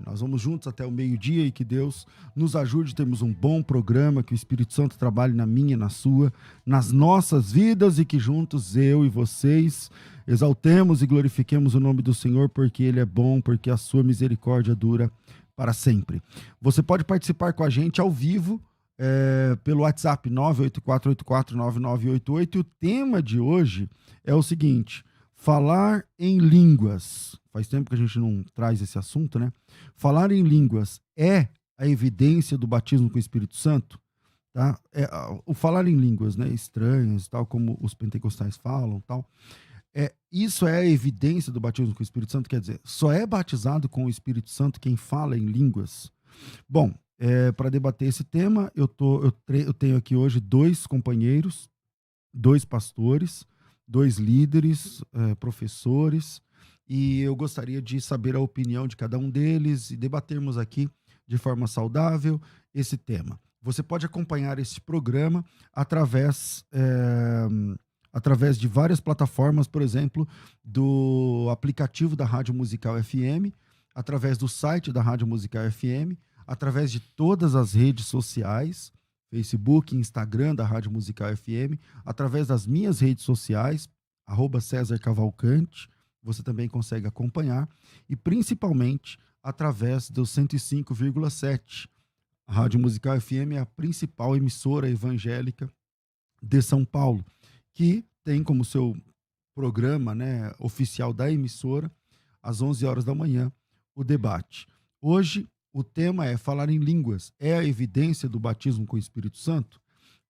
Nós vamos juntos até o meio-dia e que Deus nos ajude. Temos um bom programa, que o Espírito Santo trabalhe na minha, na sua, nas nossas vidas e que juntos eu e vocês exaltemos e glorifiquemos o nome do Senhor, porque Ele é bom, porque a sua misericórdia dura para sempre. Você pode participar com a gente ao vivo pelo WhatsApp 984849988 e o tema de hoje é o seguinte: falar em línguas. Faz tempo que a gente não traz esse assunto, né? Falar em línguas é a evidência do batismo com o Espírito Santo? Tá? O falar em línguas, né, estranhas, tal como os pentecostais falam, tal. Isso é a evidência do batismo com o Espírito Santo? Quer dizer, só é batizado com o Espírito Santo quem fala em línguas? Bom, para debater esse tema, eu tenho aqui hoje dois companheiros, dois pastores, dois líderes, professores, e eu gostaria de saber a opinião de cada um deles e debatermos aqui de forma saudável esse tema. Você pode acompanhar esse programa através de várias plataformas, por exemplo, do aplicativo da Rádio Musical FM, através do site da Rádio Musical FM, através de todas as redes sociais, Facebook, Instagram da Rádio Musical FM, através das minhas redes sociais, @César Cavalcante, você também consegue acompanhar, e principalmente através do 105,7. A Rádio Musical FM é a principal emissora evangélica de São Paulo, que tem como seu programa, né, oficial da emissora, às 11 horas da manhã, o debate. Hoje, o tema é falar em línguas. É a evidência do batismo com o Espírito Santo?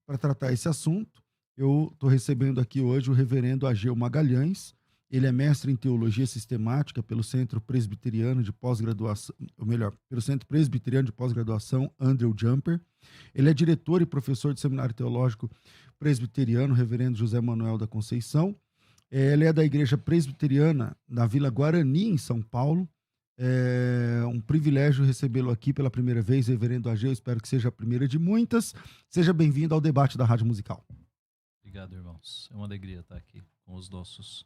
Para tratar esse assunto, eu estou recebendo aqui hoje o reverendo Ageu Magalhães. Ele é mestre em teologia sistemática pelo Centro Presbiteriano de Pós-Graduação, ou melhor, pelo Centro Presbiteriano de Pós-Graduação Andrew Jumper. Ele é diretor e professor do Seminário Teológico Presbiteriano, reverendo José Manuel da Conceição. Ele é da Igreja Presbiteriana na Vila Guarani, em São Paulo. É um privilégio recebê-lo aqui pela primeira vez, reverendo Ageu. Espero que seja a primeira de muitas. Seja bem-vindo ao debate da Rádio Musical. Obrigado, irmãos. É uma alegria estar aqui com os nossos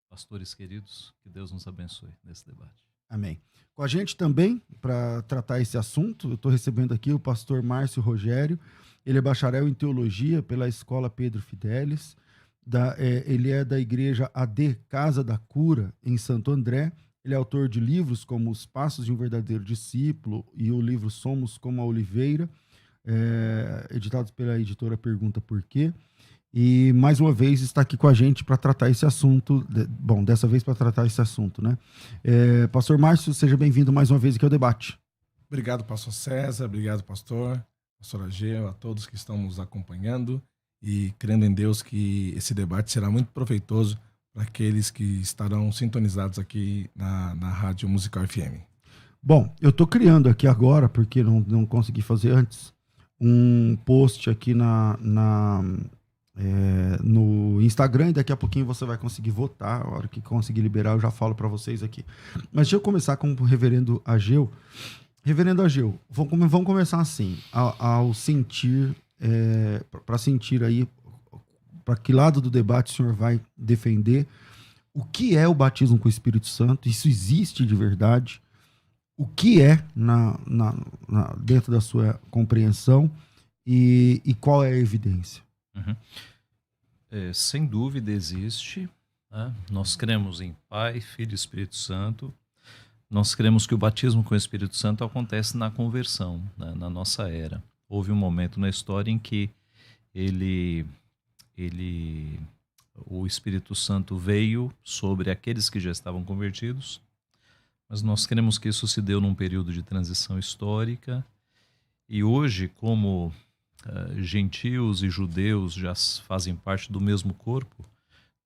pastores queridos. Que Deus nos abençoe nesse debate. Amém. Com a gente também, para tratar esse assunto, eu estou recebendo aqui o pastor Márcio Rogério. Ele é bacharel em teologia pela Escola Pedro Fidelis. Ele é da igreja AD Casa da Cura, em Santo André. Ele é autor de livros como Os Passos de um Verdadeiro Discípulo e o livro Somos como a Oliveira, editados pela editora Pergunta Por Quê. E, mais uma vez, está aqui com a gente para tratar esse assunto. Bom, dessa vez para tratar esse assunto, né? Pastor Márcio, seja bem-vindo mais uma vez aqui ao debate. Obrigado, pastor César. Obrigado, pastor Ageu, a todos que estão nos acompanhando. E crendo em Deus que esse debate será muito proveitoso para aqueles que estarão sintonizados aqui na Rádio Musical FM. Bom, eu estou criando aqui agora, porque não consegui fazer antes, um post aqui no Instagram, e daqui a pouquinho você vai conseguir votar. A hora que conseguir liberar, eu já falo para vocês aqui. Mas deixa eu começar com o reverendo Ageu. Reverendo Ageu, vamos começar assim, ao sentir, para sentir aí, para que lado do debate o senhor vai defender, o que é o batismo com o Espírito Santo? Isso existe de verdade? O que é dentro da sua compreensão e qual é a evidência? Uhum. Sem dúvida existe, né? Nós cremos em Pai, Filho e Espírito Santo. Nós cremos que o batismo com o Espírito Santo acontece na conversão, né? Na nossa era. Houve um momento na história em que o Espírito Santo veio sobre aqueles que já estavam convertidos, mas nós cremos que isso se deu num período de transição histórica, e hoje, como gentios e judeus já fazem parte do mesmo corpo,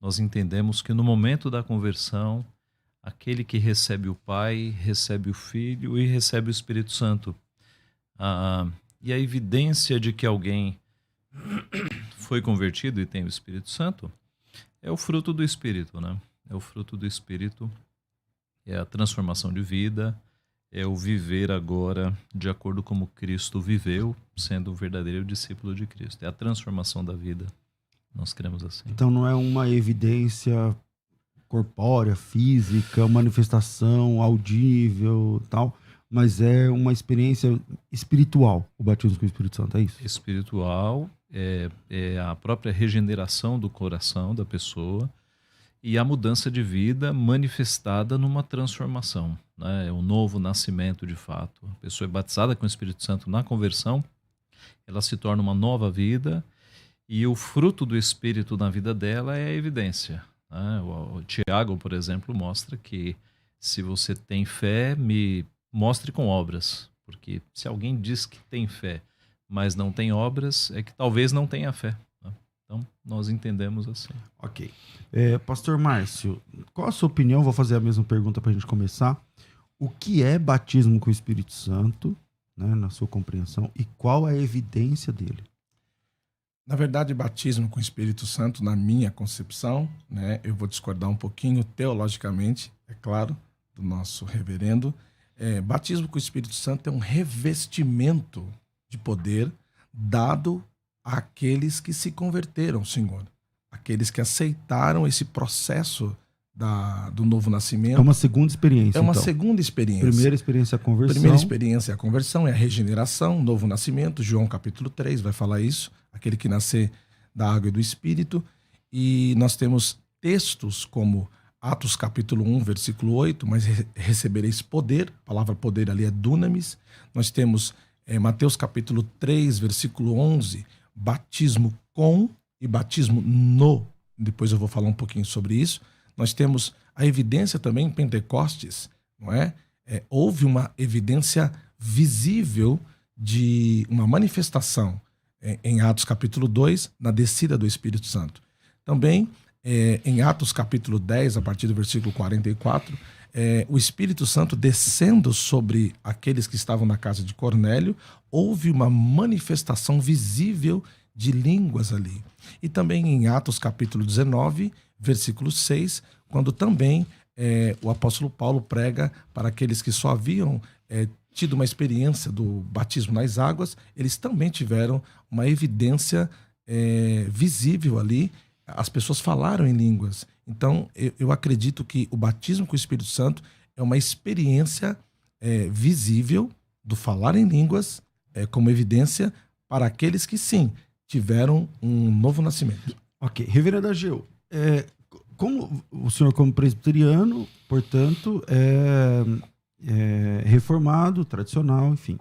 nós entendemos que no momento da conversão, aquele que recebe o Pai, recebe o Filho e recebe o Espírito Santo. E a evidência de que alguém foi convertido e tem o Espírito Santo é o fruto do Espírito, né? É o fruto do Espírito, é a transformação de vida, é o viver agora de acordo como Cristo viveu, sendo um verdadeiro discípulo de Cristo. É a transformação da vida. Nós cremos assim. Então não é uma evidência corpórea, física, manifestação audível, tal, mas é uma experiência espiritual, o batismo com o Espírito Santo, é isso? Espiritual, é a própria regeneração do coração da pessoa e a mudança de vida manifestada numa transformação, né? É um novo nascimento de fato. A pessoa é batizada com o Espírito Santo na conversão, ela se torna uma nova vida e o fruto do Espírito na vida dela é a evidência, né? O Tiago, por exemplo, mostra que se você tem fé, me mostre com obras, porque se alguém diz que tem fé, mas não tem obras, é que talvez não tenha fé, né? Então, nós entendemos assim. Ok. Pastor Márcio, qual a sua opinião? Vou fazer a mesma pergunta para a gente começar. O que é batismo com o Espírito Santo, né, na sua compreensão, e qual a evidência dele? Na verdade, batismo com o Espírito Santo, na minha concepção, né, eu vou discordar um pouquinho teologicamente, é claro, do nosso reverendo. Batismo com o Espírito Santo é um revestimento de poder dado àqueles que se converteram, Senhor. Aqueles que aceitaram esse processo do novo nascimento. É uma segunda experiência, É uma então. segunda experiência. Primeira experiência é a conversão. Primeira experiência é a conversão, é a regeneração, novo nascimento. João capítulo 3 vai falar isso. Aquele que nascer da água e do Espírito. E nós temos textos como Atos capítulo 1, versículo 8, mas recebereis poder. A palavra poder ali é dunamis. Nós temos Mateus capítulo 3, versículo 11, batismo com e batismo no. Depois eu vou falar um pouquinho sobre isso. Nós temos a evidência também em Pentecostes, não é? Houve uma evidência visível de uma manifestação em Atos capítulo 2, na descida do Espírito Santo. Também em Atos capítulo 10, a partir do versículo 44, o Espírito Santo descendo sobre aqueles que estavam na casa de Cornélio, houve uma manifestação visível de línguas ali. E também em Atos capítulo 19, versículo 6, quando também o apóstolo Paulo prega para aqueles que só haviam tido uma experiência do batismo nas águas, eles também tiveram uma evidência visível ali. As pessoas falaram em línguas. Então, eu acredito que o batismo com o Espírito Santo é uma experiência visível do falar em línguas como evidência para aqueles que, sim, tiveram um novo nascimento. Ok. Reverendo Ageu, como o senhor, como presbiteriano, portanto, é reformado, tradicional, enfim.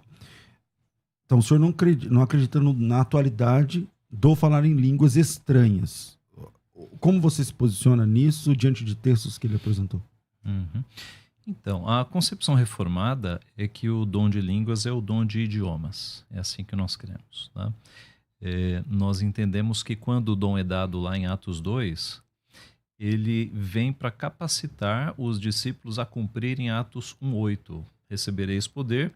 Então, o senhor não acredita na atualidade do falar em línguas estranhas. Como você se posiciona nisso diante de textos que ele apresentou? Uhum. Então, a concepção reformada é que o dom de línguas é o dom de idiomas. É assim que nós cremos, tá? Nós entendemos que quando o dom é dado lá em Atos 2, ele vem para capacitar os discípulos a cumprirem Atos 1:8. Recebereis poder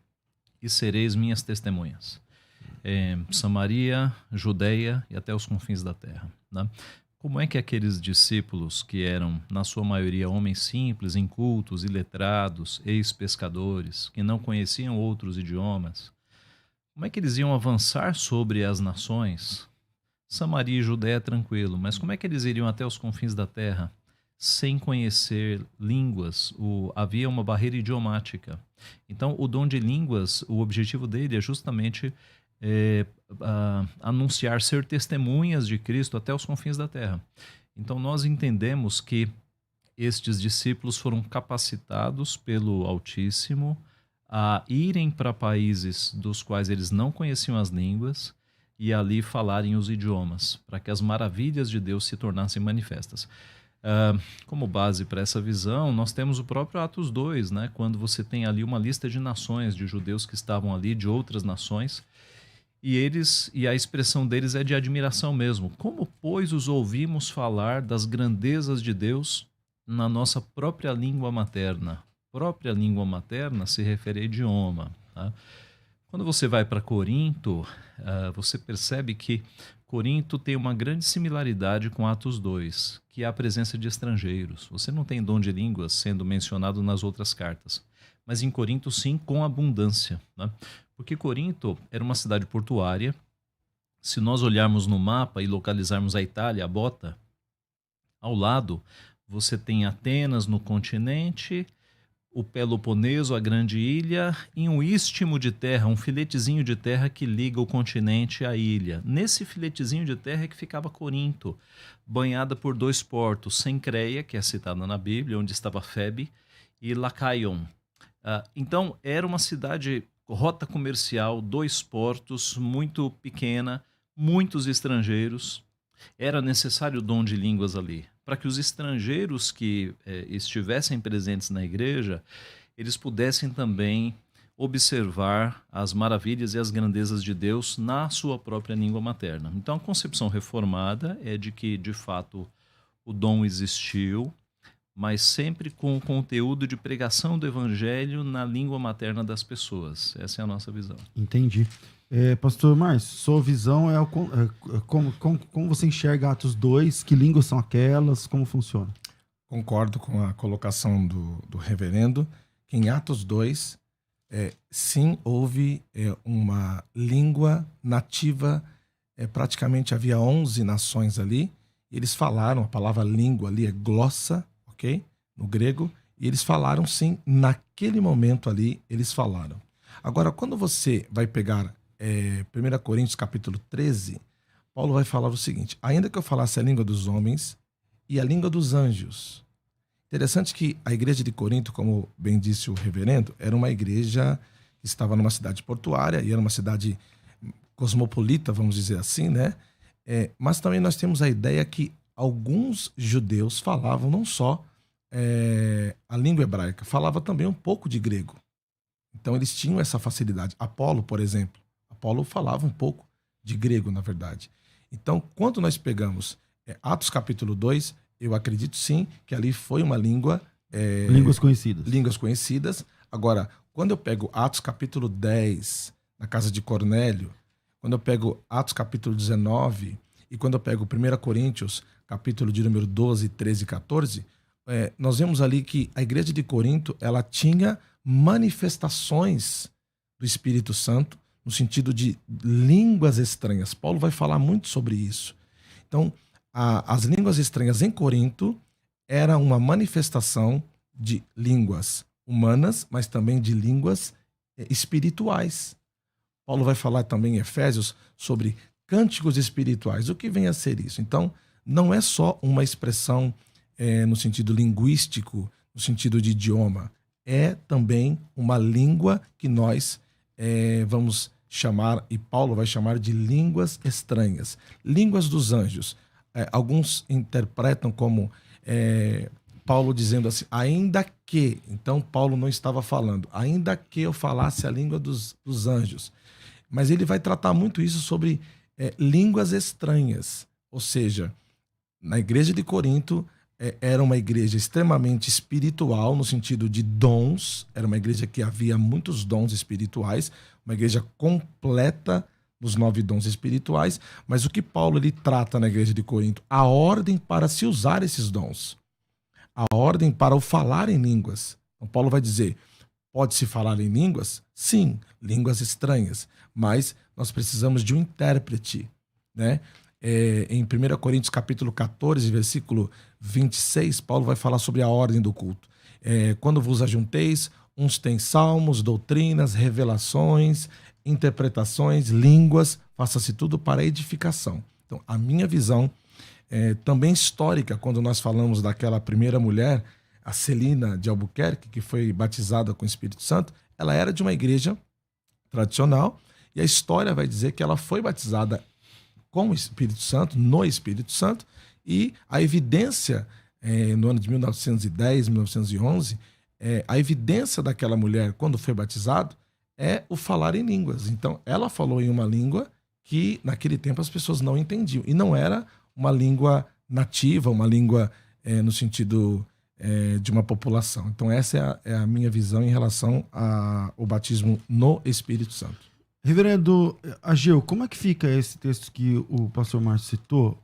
e sereis minhas testemunhas. Samaria, Judeia e até os confins da terra, né? Como é que aqueles discípulos que eram, na sua maioria, homens simples, incultos, iletrados, ex-pescadores, que não conheciam outros idiomas, como é que eles iam avançar sobre as nações? Samaria e Judeia é tranquilo, mas como é que eles iriam até os confins da terra sem conhecer línguas? Havia uma barreira idiomática. Então, o dom de línguas, o objetivo dele é justamente anunciar, ser testemunhas de Cristo até os confins da terra. Então nós entendemos que estes discípulos foram capacitados pelo Altíssimo a irem para países dos quais eles não conheciam as línguas e ali falarem os idiomas, para que as maravilhas de Deus se tornassem manifestas. Como base para essa visão, nós temos o próprio Atos 2, né? Quando você tem ali uma lista de nações, de judeus que estavam ali, de outras nações, e a expressão deles é de admiração mesmo. Como, pois, os ouvimos falar das grandezas de Deus na nossa própria língua materna? Própria língua materna se refere a idioma, tá? Quando você vai para Corinto, você percebe que Corinto tem uma grande similaridade com Atos 2, que é a presença de estrangeiros. Você não tem dom de línguas sendo mencionado nas outras cartas, mas em Corinto sim, com abundância, né? Porque Corinto era uma cidade portuária. Se nós olharmos no mapa e localizarmos a Itália, a bota, ao lado você tem Atenas no continente, o Peloponeso, a grande ilha, e um istmo de terra, um filetezinho de terra que liga o continente à ilha. Nesse filetezinho de terra é que ficava Corinto, banhada por 2 portos, Cencreia, que é citada na Bíblia, onde estava Febe, e Lacaion. Então, era uma cidade, rota comercial, 2 portos, muito pequena, muitos estrangeiros. Era necessário o dom de línguas ali, para que os estrangeiros que estivessem presentes na igreja, eles pudessem também observar as maravilhas e as grandezas de Deus na sua própria língua materna. Então, a concepção reformada é de que, de fato, o dom existiu, mas sempre com o conteúdo de pregação do evangelho na língua materna das pessoas. Essa é a nossa visão. Entendi. Pastor Márcio, sua visão como você enxerga Atos 2? Que línguas são aquelas? Como funciona? Concordo com a colocação do reverendo, que em Atos 2, sim, houve uma língua nativa, praticamente havia 11 nações ali, e eles falaram, a palavra língua ali é glossa, ok? No grego, e eles falaram sim, naquele momento ali, eles falaram. Agora, quando você vai pegar 1 Coríntios capítulo 13, Paulo vai falar o seguinte: ainda que eu falasse a língua dos homens e a língua dos anjos. Interessante que a igreja de Corinto, como bem disse o reverendo, era uma igreja que estava numa cidade portuária e era uma cidade cosmopolita, vamos dizer assim, né? Mas também nós temos a ideia que alguns judeus falavam não só a língua hebraica, falava também um pouco de grego. Então eles tinham essa facilidade. Apolo, por exemplo, Apolo falava um pouco de grego, na verdade. Então, quando nós pegamos Atos capítulo 2, eu acredito sim que ali foi uma língua... línguas conhecidas. Línguas conhecidas. Agora, quando eu pego Atos capítulo 10, na casa de Cornélio, quando eu pego Atos capítulo 19, e quando eu pego 1 Coríntios, capítulo de número 12, 13 e 14, nós vemos ali que a igreja de Corinto, ela tinha manifestações do Espírito Santo, no sentido de línguas estranhas. Paulo vai falar muito sobre isso. Então, as línguas estranhas em Corinto era uma manifestação de línguas humanas, mas também de línguas espirituais. Paulo vai falar também em Efésios sobre cânticos espirituais. O que vem a ser isso? Então, não é só uma expressão no sentido linguístico, no sentido de idioma. É também uma língua que nós vamos chamar, e Paulo vai chamar de línguas estranhas. Línguas dos anjos. Alguns interpretam como Paulo dizendo assim, ainda que, então Paulo não estava falando, ainda que eu falasse a língua dos anjos. Mas ele vai tratar muito isso sobre línguas estranhas. Ou seja, na igreja de Corinto, era uma igreja extremamente espiritual, no sentido de dons. Era uma igreja que havia muitos dons espirituais, uma igreja completa nos 9 dons espirituais. Mas o que Paulo ele trata na igreja de Corinto? A ordem para se usar esses dons. A ordem para o falar em línguas. Então Paulo vai dizer, pode-se falar em línguas? Sim, línguas estranhas. Mas nós precisamos de um intérprete, né? Em 1 Coríntios capítulo 14, versículo 26, Paulo vai falar sobre a ordem do culto. Quando vos ajunteis, uns têm salmos, doutrinas, revelações, interpretações, línguas, faça-se tudo para edificação. Então, a minha visão, também histórica, quando nós falamos daquela primeira mulher, a Celina de Albuquerque, que foi batizada com o Espírito Santo, ela era de uma igreja tradicional, e a história vai dizer que ela foi batizada com o Espírito Santo, no Espírito Santo, e a evidência, no ano de 1910, 1911, a evidência daquela mulher, quando foi batizado, é o falar em línguas. Então, ela falou em uma língua que, naquele tempo, as pessoas não entendiam. E não era uma língua nativa, uma língua no sentido de uma população. Então, essa é a minha visão em relação ao batismo no Espírito Santo. Reverendo Ageu, como é que fica esse texto que o pastor Márcio citou,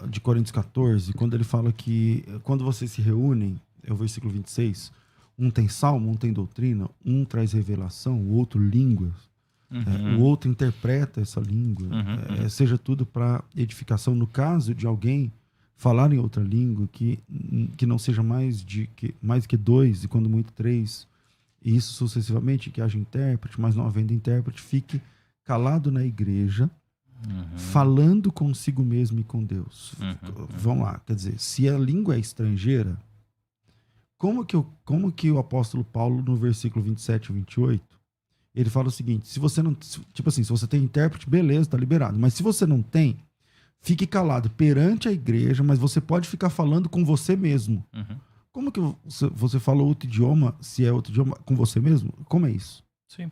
de Coríntios 14, quando ele fala que quando vocês se reúnem, é o versículo 26, um tem salmo, um tem doutrina, um traz revelação, o outro línguas, o outro interpreta essa língua, seja tudo para edificação. No caso de alguém falar em outra língua que não seja mais que 2, e quando muito 3, e isso sucessivamente, que haja intérprete, mas não havendo intérprete, fique calado na igreja, falando consigo mesmo e com Deus. Vamos lá, quer dizer, se a língua é estrangeira, como que o apóstolo Paulo, no versículo 27 e 28, ele fala o seguinte: se você não, tipo assim, se você tem intérprete, beleza, tá liberado, mas se você não tem, fique calado perante a igreja, mas você pode ficar falando com você mesmo. Como que você fala outro idioma, se é outro idioma, com você mesmo? Como é isso? Sim.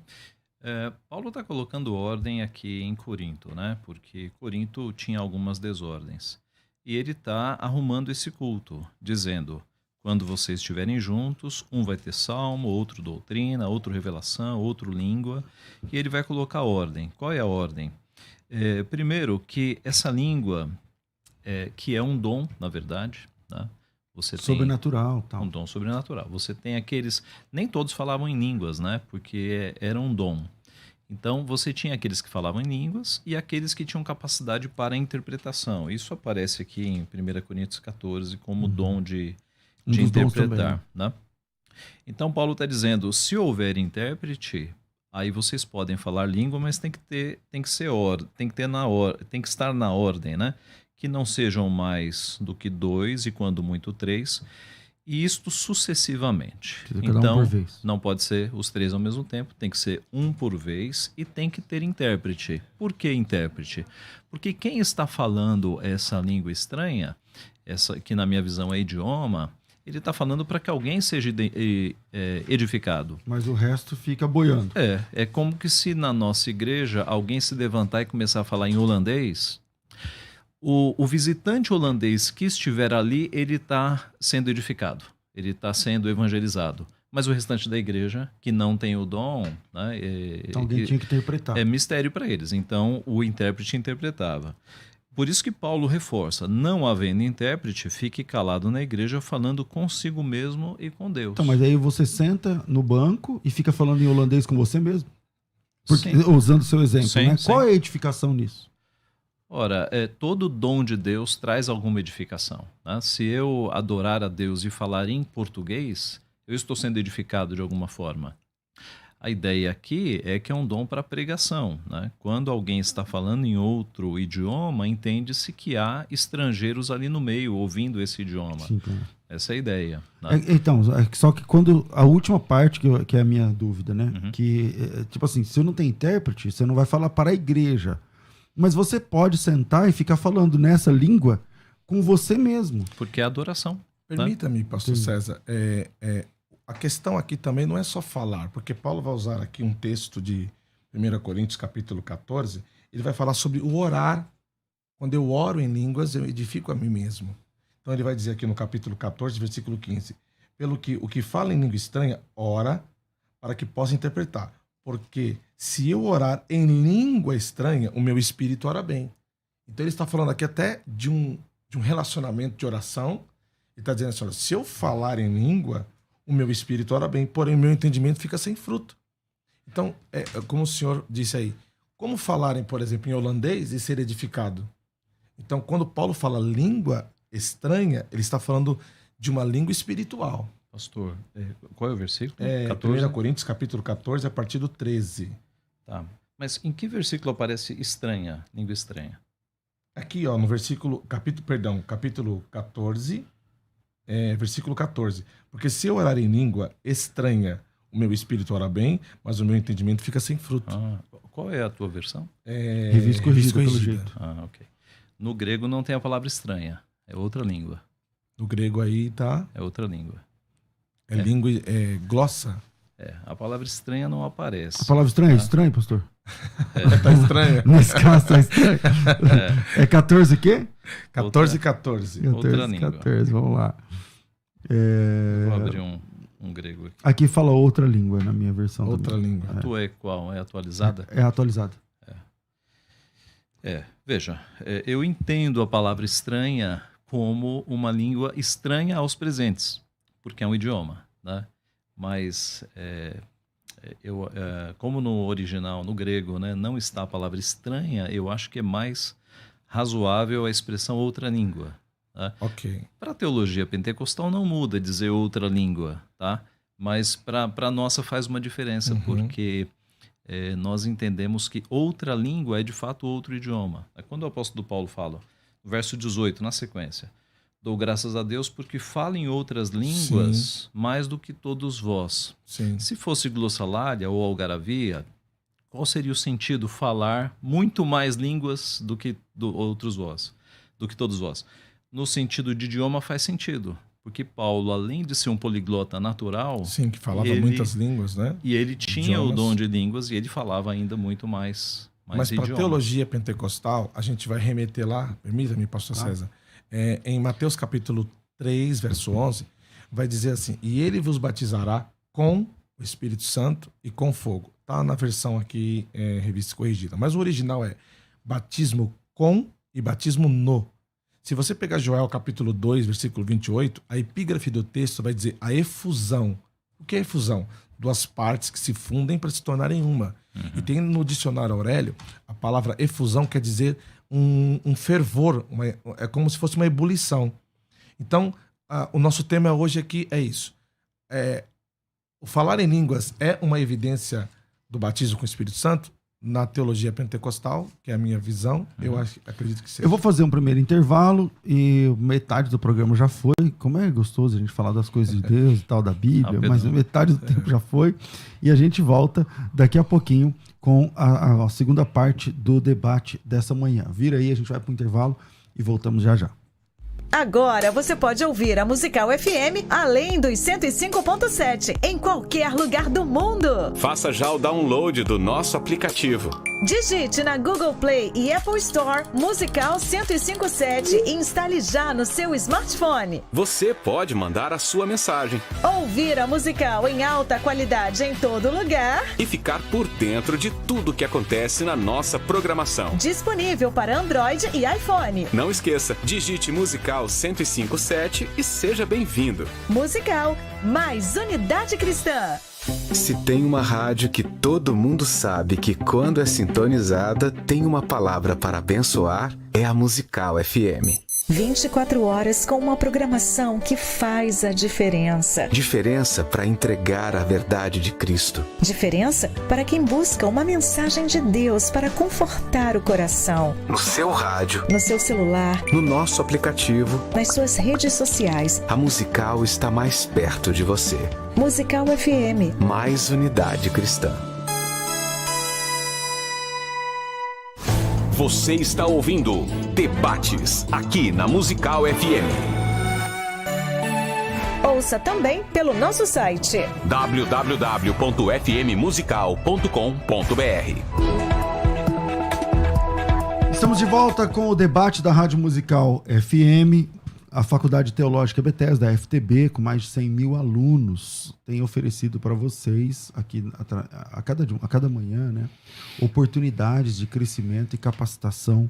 Paulo está colocando ordem aqui em Corinto, né? Porque Corinto tinha algumas desordens. E ele está arrumando esse culto, dizendo: quando vocês estiverem juntos, um vai ter salmo, outro doutrina, outro revelação, outro língua, e ele vai colocar ordem. Qual é a ordem? Primeiro, que essa língua, que é um dom, na verdade, né? Você tem sobrenatural, tal. Um dom sobrenatural. Você tem aqueles... Nem todos falavam em línguas, né? Porque era um dom. Então, você tinha aqueles que falavam em línguas e aqueles que tinham capacidade para interpretação. Isso aparece aqui em 1 Coríntios 14 como dom de interpretar. Né? Então, Paulo está dizendo, se houver intérprete, aí vocês podem falar língua, mas tem que estar na ordem, né? Que não sejam mais do que 2 e quando muito 3, e isto sucessivamente. Então, por vez. Não pode ser os 3 ao mesmo tempo, tem que ser um por vez e tem que ter intérprete. Por que intérprete? Porque quem está falando essa língua estranha, essa que na minha visão é idioma, ele está falando para que alguém seja edificado. Mas o resto fica boiando. É como que se na nossa igreja alguém se levantar e começar a falar em holandês. O visitante holandês que estiver ali, ele está sendo edificado, ele está sendo evangelizado. Mas o restante da igreja, que não tem o dom, né, então alguém tinha que interpretar. É mistério para eles. Então o intérprete interpretava. Por isso que Paulo reforça: não havendo intérprete, fique calado na igreja, falando consigo mesmo e com Deus. Então, mas aí você senta no banco e fica falando em holandês com você mesmo? Usando o seu exemplo, sim, né? Sim. Qual é a edificação nisso? Ora, todo dom de Deus traz alguma edificação. Né? Se eu adorar a Deus e falar em português, eu estou sendo edificado de alguma forma. A ideia aqui é que é um dom para pregação. Né? Quando alguém está falando em outro idioma, entende-se que há estrangeiros ali no meio ouvindo esse idioma. Sim, claro. Essa é a ideia. Né? Então, só que quando a última parte, que é a minha dúvida, né? Que, tipo assim, se eu não tenho intérprete, você não vai falar para a igreja. Mas você pode sentar e ficar falando nessa língua com você mesmo. Porque é adoração. Permita-me, pastor César, a questão aqui também não é só falar, porque Paulo vai usar aqui um texto de 1 Coríntios capítulo 14, ele vai falar sobre o orar. Quando eu oro em línguas, eu edifico a mim mesmo. Então ele vai dizer aqui no capítulo 14, versículo 15, pelo que o que fala em língua estranha, ora para que possa interpretar. Porque se eu orar em língua estranha, o meu espírito ora bem. Então ele está falando aqui até de um relacionamento de oração. Ele está dizendo assim, olha, se eu falar em língua, o meu espírito ora bem, porém o meu entendimento fica sem fruto. Então, como o senhor disse aí, como falarem, por exemplo, em holandês e ser edificado? Então, quando Paulo fala língua estranha, ele está falando de uma língua espiritual. Pastor, qual é o versículo? 1 Coríntios capítulo 14, a partir do 13. Tá. Mas em que versículo aparece estranha, língua estranha? Aqui, ó, no capítulo 14, versículo 14. Porque se eu orar em língua estranha, o meu espírito ora bem, mas o meu entendimento fica sem fruto. Qual é a tua versão? Revista corrigida, pelo jeito. Ok. No grego não tem a palavra estranha, é outra língua. No grego aí tá... É outra língua. Língua, glossa. A palavra estranha não aparece. A palavra estranha é estranho, pastor? Tá estranho. Nesse caso tá estranho. É 14 o quê? 14 e 14. Outra língua. 14, vamos lá. Vou abrir um grego aqui. Aqui fala outra língua na minha versão. Outra também. língua. A tua é qual? É atualizada? É atualizada. Veja, eu entendo a palavra estranha como uma língua estranha aos presentes, porque é um idioma, né? Mas como no original, no grego, né, não está a palavra estranha, eu acho que é mais razoável a expressão outra língua. Tá? Ok. Para a teologia pentecostal não muda dizer outra língua, tá? Mas para a nossa faz uma diferença, porque nós entendemos que outra língua é de fato outro idioma. Quando o apóstolo Paulo fala, no verso 18, na sequência, dou graças a Deus porque falo em outras línguas mais do que todos vós. Sim. Se fosse glossolalia ou algaravia, qual seria o sentido falar muito mais línguas do que todos vós? No sentido de idioma faz sentido, porque Paulo, além de ser um poliglota natural... Sim, que falava muitas línguas, né? E ele tinha o dom de línguas e ele falava ainda muito mais Mas para a idiomas. teologia pentecostal, a gente vai remeter lá, permita-me, pastor César, em Mateus capítulo 3, verso 11, vai dizer assim, e ele vos batizará com o Espírito Santo e com fogo. Está na versão aqui, revista corrigida. Mas o original é batismo com e batismo no. Se você pegar Joel capítulo 2, versículo 28, a epígrafe do texto vai dizer a efusão. O que é efusão? Duas partes que se fundem para se tornarem uma. E tem no dicionário Aurélio, a palavra efusão quer dizer um fervor, é como se fosse uma ebulição. Então, o nosso tema hoje aqui é isso. O falar em línguas é uma evidência do batismo com o Espírito Santo? Na teologia pentecostal, que é a minha visão, eu acredito que seja. Eu vou fazer um primeiro intervalo e metade do programa já foi. Como é gostoso a gente falar das coisas de Deus e tal, da Bíblia, mas metade do tempo já foi. E a gente volta daqui a pouquinho com a segunda parte do debate dessa manhã. Vira aí, a gente vai para o intervalo e voltamos já já. Agora você pode ouvir a Musical FM além dos 105.7 em qualquer lugar do mundo. Faça já o download do nosso aplicativo. Digite na Google Play e Apple Store Musical 105.7 e instale já no seu smartphone. Você pode mandar a sua mensagem. Ouvir a Musical em alta qualidade em todo lugar. E ficar por dentro de tudo que acontece na nossa programação. Disponível para Android e iPhone. Não esqueça, digite Musical 105.7 e seja bem-vindo. Musical, mais unidade cristã. Se tem uma rádio que todo mundo sabe que quando é sintonizada tem uma palavra para abençoar, é a Musical FM. 24 horas com uma programação que faz a diferença. Diferença para entregar a verdade de Cristo. Diferença para quem busca uma mensagem de Deus para confortar o coração. No seu rádio, no seu celular, no nosso aplicativo, nas suas redes sociais. A Musical está mais perto de você. Musical FM. Mais unidade cristã. Você está ouvindo Debates, aqui na Musical FM. Ouça também pelo nosso site www.fmmusical.com.br. Estamos de volta com o debate da Rádio Musical FM. A Faculdade Teológica Bethesda, a FTB, com mais de 100 mil alunos, tem oferecido para vocês, aqui a cada manhã, né, oportunidades de crescimento e capacitação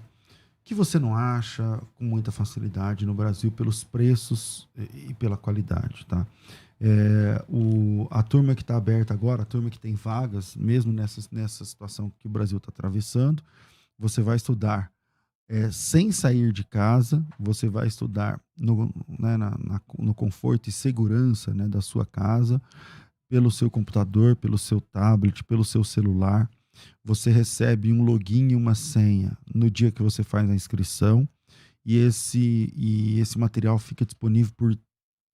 que você não acha com muita facilidade no Brasil pelos preços e pela qualidade. Tá? A turma que está aberta agora, a turma que tem vagas, mesmo nessa situação que o Brasil está atravessando, você vai estudar sem sair de casa, você vai estudar no conforto e segurança, né, da sua casa, pelo seu computador, pelo seu tablet, pelo seu celular. Você recebe um login e uma senha no dia que você faz a inscrição e esse material fica disponível por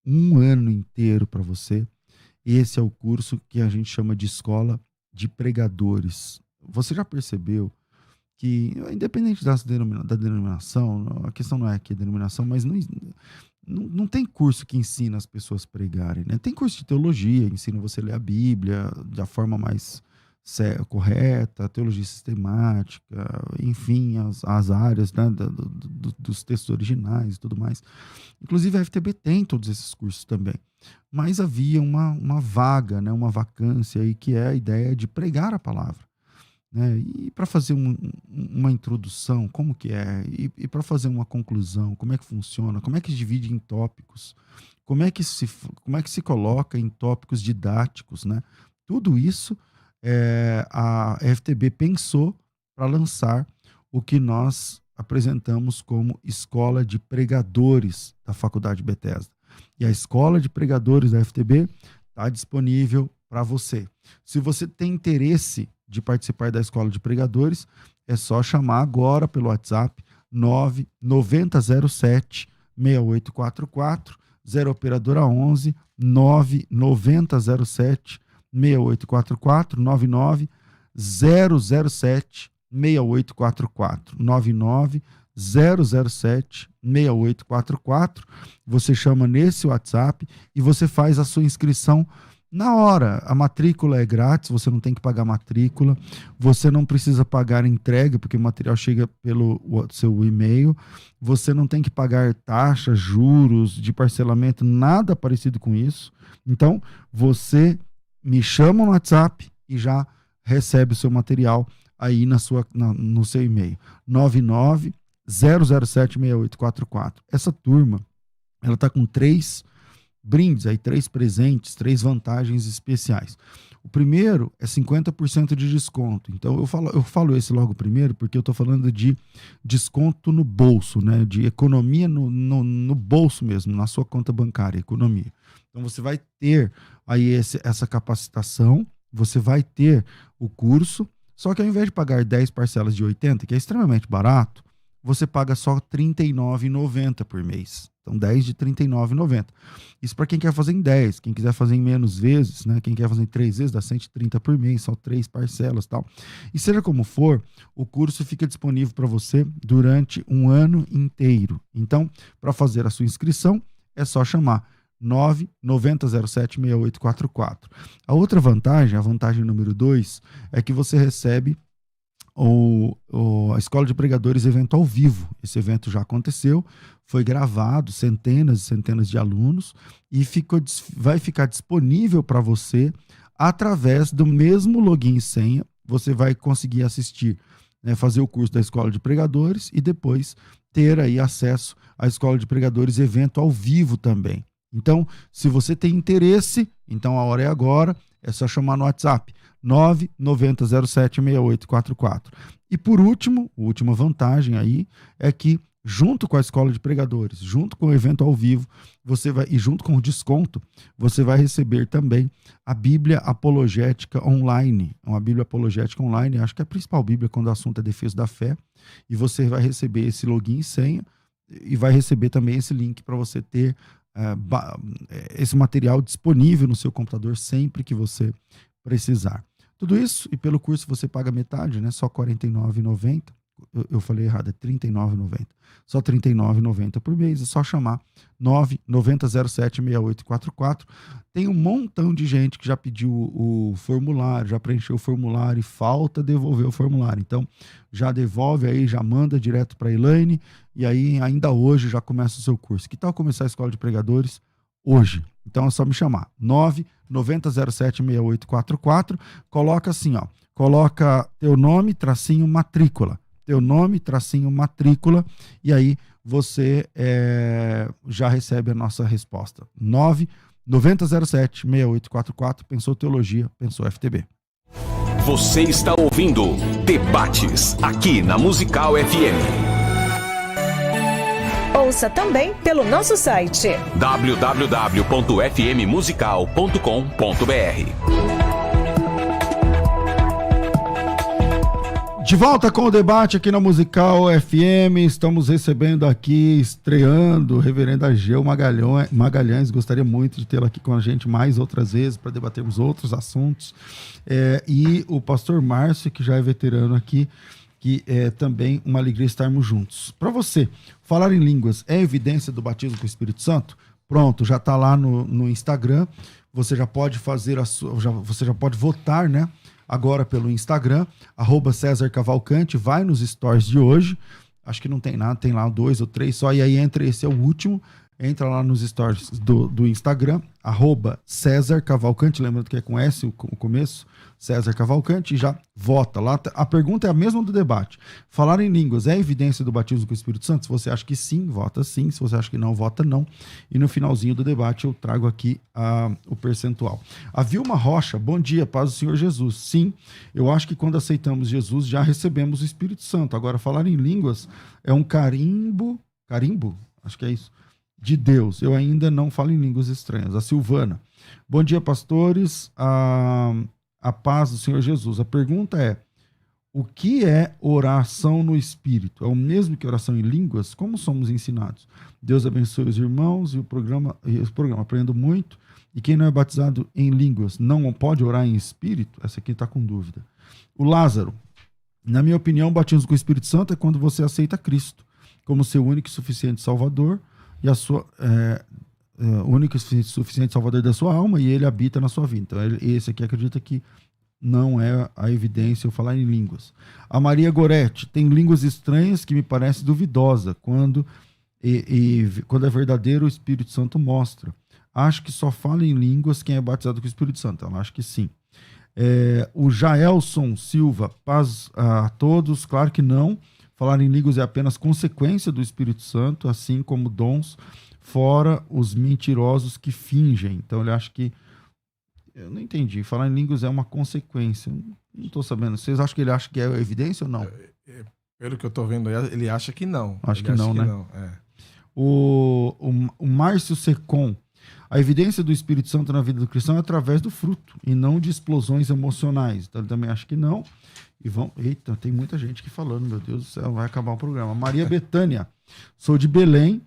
um ano inteiro para você. Esse é o curso que a gente chama de Escola de Pregadores. Você já percebeu que, independente da denominação, a questão não é aqui a denominação, mas não tem curso que ensina as pessoas a pregarem, né? Tem curso de teologia, ensina você a ler a Bíblia da forma mais correta, teologia sistemática, enfim, as áreas, né, dos textos originais e tudo mais. Inclusive a FTB tem todos esses cursos também. Mas havia uma vaga, né, uma vacância aí, que é a ideia de pregar a palavra. Né? E para fazer uma introdução, como que é, e para fazer uma conclusão, como é que funciona, como é que se divide em tópicos, como é que se coloca em tópicos didáticos, né? Tudo isso a FTB pensou para lançar o que nós apresentamos como Escola de Pregadores da Faculdade Bethesda. E a Escola de Pregadores da FTB está disponível para você. Se você tem interesse de participar da Escola de Pregadores, é só chamar agora pelo WhatsApp 99007-6844, 0 operadora 11 99007-6844, 99007-6844, 99007-6844. Você chama nesse WhatsApp e você faz a sua inscrição na hora. A matrícula é grátis, você não tem que pagar matrícula, você não precisa pagar entrega, porque o material chega pelo seu e-mail, você não tem que pagar taxas, juros de parcelamento, nada parecido com isso. Então, você me chama no WhatsApp e já recebe o seu material aí no seu e-mail. 99007-6844. Essa turma, ela está com 3 brindes, aí 3 presentes, 3 vantagens especiais. O primeiro é 50% de desconto. Então, eu falo esse logo primeiro porque eu estou falando de desconto no bolso, né? De economia no bolso mesmo, na sua conta bancária, economia. Então, você vai ter aí essa capacitação, você vai ter o curso, só que ao invés de pagar 10 parcelas de 80, que é extremamente barato, você paga só R$ 39,90 por mês. Então, 10 de R$ 39,90. Isso para quem quer fazer em 10. Quem quiser fazer em menos vezes, né? Quem quer fazer em 3 vezes, dá 130 por mês, só 3 parcelas e tal. E seja como for, o curso fica disponível para você durante um ano inteiro. Então, para fazer a sua inscrição, é só chamar 99007-6844. A outra vantagem, a vantagem número 2, é que você recebe a Escola de Pregadores evento ao vivo. Esse evento já aconteceu, foi gravado, centenas e centenas de alunos, e vai ficar disponível para você através do mesmo login e senha. Você vai conseguir assistir, né, fazer o curso da Escola de Pregadores e depois ter aí acesso à Escola de Pregadores evento ao vivo também. Então, se você tem interesse, então a hora é agora, é só chamar no WhatsApp 99007-6844. E por último, a última vantagem aí é que junto com a Escola de Pregadores, junto com o evento ao vivo, e junto com o desconto, você vai receber também a Bíblia Apologética Online. Uma Bíblia Apologética Online, acho que é a principal Bíblia quando o assunto é defesa da fé, e você vai receber esse login e senha, e vai receber também esse link para você ter esse material disponível no seu computador sempre que você precisar. Tudo isso, e pelo curso você paga metade, né? Só R$ 49,90. Eu falei errado, é R$ 39,90. Só R$ 39,90 por mês. É só chamar 99007-6844. Tem um montão de gente que já pediu o formulário, já preencheu o formulário e falta devolver o formulário. Então, já devolve aí, já manda direto para a Elaine e aí ainda hoje já começa o seu curso. Que tal começar a Escola de Pregadores hoje? Então é só me chamar, 99007-6844, coloca assim, ó, coloca teu nome, tracinho, matrícula, e aí você já recebe a nossa resposta. 99007-6844, pensou teologia, pensou FTB. Você está ouvindo Debates, aqui na Musical FM. Ouça também pelo nosso site www.fmmusical.com.br. De volta com o debate aqui na Musical FM, estamos recebendo aqui, estreando, o reverendo Ageu Magalhães. Gostaria muito de tê-lo aqui com a gente mais outras vezes para debatermos outros assuntos. E o pastor Márcio, que já é veterano aqui, que é também uma alegria estarmos juntos. Para você, falar em línguas é evidência do batismo com o Espírito Santo? Pronto, já está lá no Instagram. Você já pode fazer você já pode votar, né? Agora pelo Instagram, @César Cavalcante, vai nos stories de hoje. Acho que não tem nada, tem lá 2 ou 3 só, e aí entra, esse é o último. entra lá nos stories do Instagram, @César Cavalcante, lembrando que é com S o começo, César Cavalcante, e já vota. Lá a pergunta é a mesma do debate. Falar em línguas é evidência do batismo com o Espírito Santo? Se você acha que sim, vota sim. Se você acha que não, vota não. E no finalzinho do debate eu trago aqui o percentual. A Vilma Rocha, bom dia, paz do Senhor Jesus. Sim, eu acho que quando aceitamos Jesus já recebemos o Espírito Santo. Agora, falar em línguas é um carimbo, acho que é isso, de Deus. Eu ainda não falo em línguas estranhas. A Silvana, bom dia, pastores. A paz do Senhor Jesus. A pergunta é: o que é oração no Espírito? É o mesmo que oração em línguas? Como somos ensinados? Deus abençoe os irmãos e o programa aprendo muito. E quem não é batizado em línguas não pode orar em Espírito? Essa aqui está com dúvida. O Lázaro, na minha opinião, o batismo com o Espírito Santo é quando você aceita Cristo como seu único e suficiente Salvador e a sua o único e suficiente Salvador da sua alma, e ele habita na sua vida. Então, esse aqui acredita que não é a evidência eu falar em línguas. A Maria Goretti, tem línguas estranhas que me parece duvidosa, quando é verdadeiro o Espírito Santo mostra. Acho que só fala em línguas quem é batizado com o Espírito Santo. Ela acha que sim. O Jaelson Silva, paz a todos, claro que não. Falar em línguas é apenas consequência do Espírito Santo, assim como dons, fora os mentirosos que fingem. Então ele acha que... Eu não entendi. Falar em línguas é uma consequência. Não estou sabendo. Vocês acham que ele acha que é evidência ou não? Pelo que eu estou vendo, ele acha que não. Acho que não, né? Não. O Márcio Secom. A evidência do Espírito Santo na vida do cristão é através do fruto e não de explosões emocionais. Então ele também acha que não. Eita, tem muita gente aqui falando, meu Deus do céu, vai acabar o programa. Maria Betânia. Sou de Belém,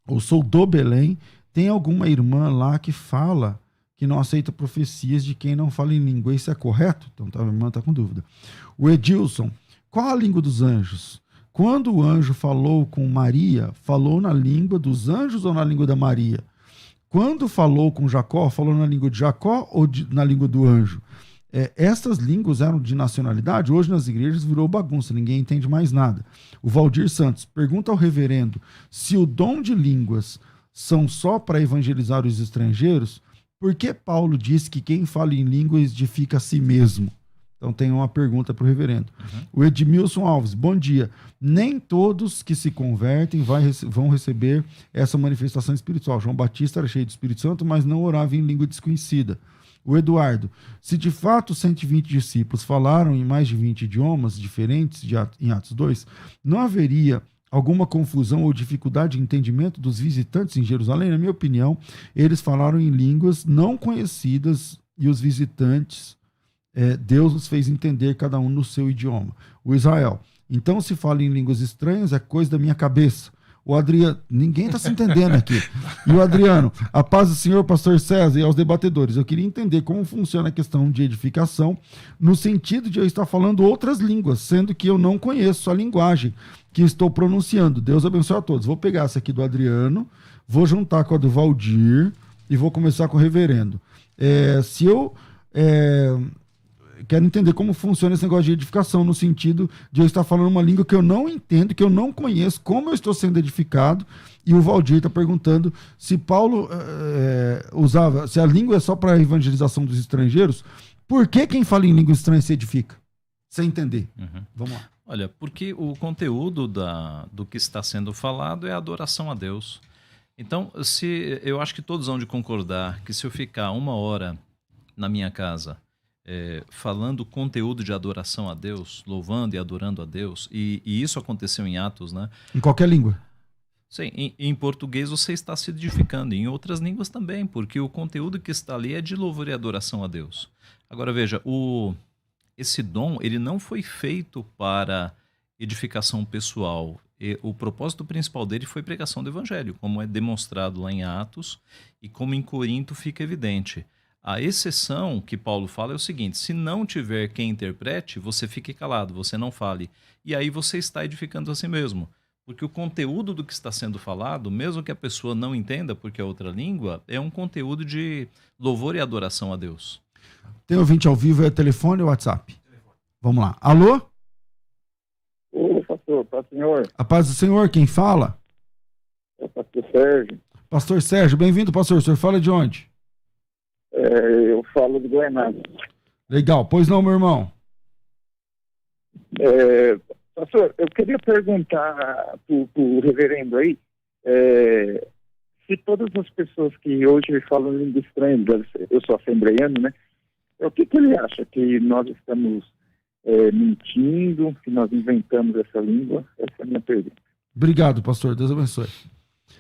ou sou do Belém. Tem alguma irmã lá que fala que não aceita profecias de quem não fala em língua? Isso é correto? Então a irmã está com dúvida. O Edilson, qual a língua dos anjos? Quando o anjo falou com Maria, falou na língua dos anjos ou na língua da Maria? Quando falou com Jacó, falou na língua de Jacó ou na língua do anjo? Essas línguas eram de nacionalidade, hoje nas igrejas virou bagunça, ninguém entende mais nada. O Valdir Santos pergunta ao reverendo se o dom de línguas são só para evangelizar os estrangeiros. Por que Paulo diz que quem fala em língua edifica a si mesmo? Então tem uma pergunta para o reverendo. O Edmilson Alves, bom dia. Nem todos que se convertem vão receber essa manifestação espiritual. João Batista era cheio do Espírito Santo, mas não orava em língua desconhecida. O Eduardo, se de fato 120 discípulos falaram em mais de 20 idiomas diferentes em Atos 2, não haveria alguma confusão ou dificuldade de entendimento dos visitantes em Jerusalém? Na minha opinião, eles falaram em línguas não conhecidas e os visitantes, Deus os fez entender cada um no seu idioma. O Israel, então se fala em línguas estranhas é coisa da minha cabeça. O Adriano, ninguém está se entendendo aqui. E o Adriano, a paz do Senhor, pastor César, e aos debatedores. Eu queria entender como funciona a questão de edificação, no sentido de eu estar falando outras línguas, sendo que eu não conheço a linguagem que estou pronunciando. Deus abençoe a todos. Vou pegar essa aqui do Adriano, vou juntar com a do Valdir e vou começar com o reverendo. Se eu quero entender como funciona esse negócio de edificação, no sentido de eu estar falando uma língua que eu não entendo, que eu não conheço, como eu estou sendo edificado. E o Valdir está perguntando se Paulo usava, se a língua é só para a evangelização dos estrangeiros, por que quem fala em língua estranha se edifica? Sem entender. Vamos lá. Olha, porque o conteúdo do que está sendo falado é a adoração a Deus. Então, eu acho que todos vão de concordar que se eu ficar 1 hora na minha casa falando conteúdo de adoração a Deus, louvando e adorando a Deus, e isso aconteceu em Atos, né? Em qualquer língua. Sim, em português você está se edificando, em outras línguas também, porque o conteúdo que está ali é de louvor e adoração a Deus. Agora veja, esse dom ele não foi feito para edificação pessoal. O propósito principal dele foi pregação do evangelho, como é demonstrado lá em Atos e como em Corinto fica evidente. A exceção que Paulo fala é o seguinte: se não tiver quem interprete, você fique calado, você não fale. E aí você está edificando a si mesmo. Porque o conteúdo do que está sendo falado, mesmo que a pessoa não entenda porque é outra língua, é um conteúdo de louvor e adoração a Deus. Tem ouvinte ao vivo, telefone ou WhatsApp? Vamos lá. Alô? Ô, pastor, paz do Senhor. A paz do Senhor, quem fala? É o pastor Sérgio. Pastor Sérgio, bem-vindo, pastor. O senhor fala de onde? Eu falo de Goiânia. Legal. Pois não, meu irmão? Pastor, eu queria perguntar para o reverendo aí, se todas as pessoas que hoje falam língua estranha, eu sou assembleiano, né? O que ele acha? Que nós estamos mentindo, que nós inventamos essa língua? Essa é a minha pergunta. Obrigado, pastor. Deus abençoe.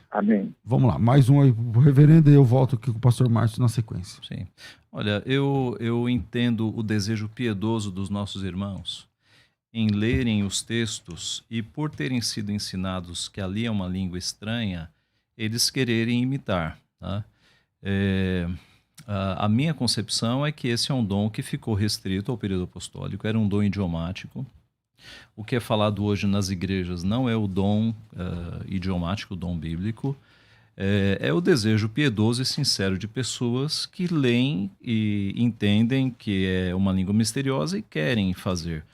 Amém. Vamos lá, mais um aí pro reverendo e eu volto aqui com o pastor Márcio na sequência. Sim. Olha, eu entendo o desejo piedoso dos nossos irmãos em lerem os textos e, por terem sido ensinados que ali é uma língua estranha, eles quererem imitar. Tá? A minha concepção é que esse é um dom que ficou restrito ao período apostólico, era um dom idiomático. O que é falado hoje nas igrejas não é o dom idiomático, o dom bíblico, é o desejo piedoso e sincero de pessoas que leem e entendem que é uma língua misteriosa e querem fazer.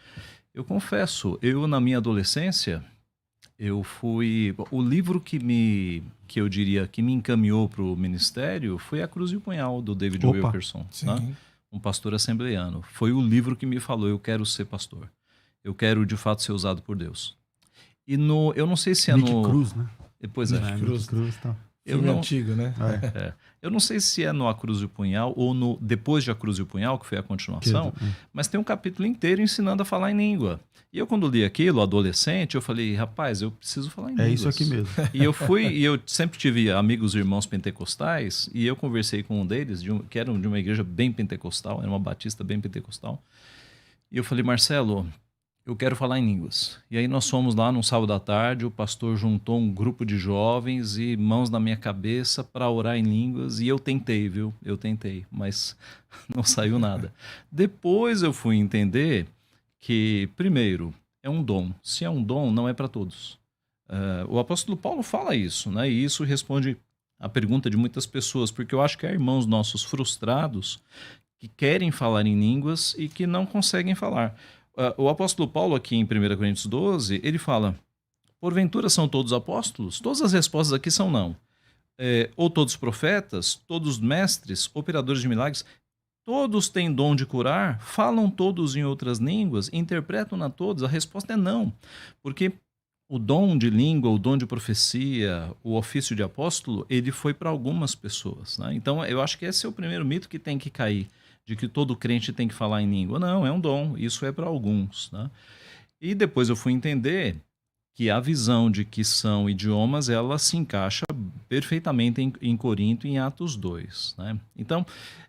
Eu confesso, na minha adolescência, o livro que eu diria que me encaminhou para o ministério foi A Cruz e o Punhal, do David Wilkerson, né? Um pastor assembleiano. Foi o livro que me falou, eu quero ser pastor. Eu quero, de fato, ser usado por Deus. E eu não sei se é Nick no... Cruz, né? Pois é. Cruz, tá. Filme antigo, né? Eu não sei se é no A Cruz e o Punhal ou depois de A Cruz e o Punhal, que foi a continuação, mas tem um capítulo inteiro ensinando a falar em língua. E eu, quando li aquilo, adolescente, eu falei, rapaz, eu preciso falar em língua. É isso aqui mesmo. E eu sempre tive amigos e irmãos pentecostais, e eu conversei com um deles, que era de uma igreja bem pentecostal, era uma batista bem pentecostal, e eu falei, Marcelo, eu quero falar em línguas. E aí nós fomos lá num sábado à tarde, o pastor juntou um grupo de jovens e mãos na minha cabeça para orar em línguas, e eu tentei, viu? Eu tentei, mas não saiu nada. Depois eu fui entender que, primeiro, é um dom. Se é um dom, não é para todos. O apóstolo Paulo fala isso, né? E isso responde à pergunta de muitas pessoas, porque eu acho que há irmãos nossos frustrados que querem falar em línguas e que não conseguem falar. O apóstolo Paulo, aqui em 1 Coríntios 12, ele fala, porventura são todos apóstolos? Todas as respostas aqui são não. Ou todos profetas, todos mestres, operadores de milagres, todos têm dom de curar, falam todos em outras línguas, interpretam a todos? A resposta é não, porque o dom de língua, o dom de profecia, o ofício de apóstolo, ele foi para algumas pessoas, né? Então, eu acho que esse é o primeiro mito que tem que cair, de que todo crente tem que falar em língua. Não, é um dom, isso é para alguns, né? E depois eu fui entender que a visão de que são idiomas, ela se encaixa perfeitamente em Corinto, em Atos 2, né? Então,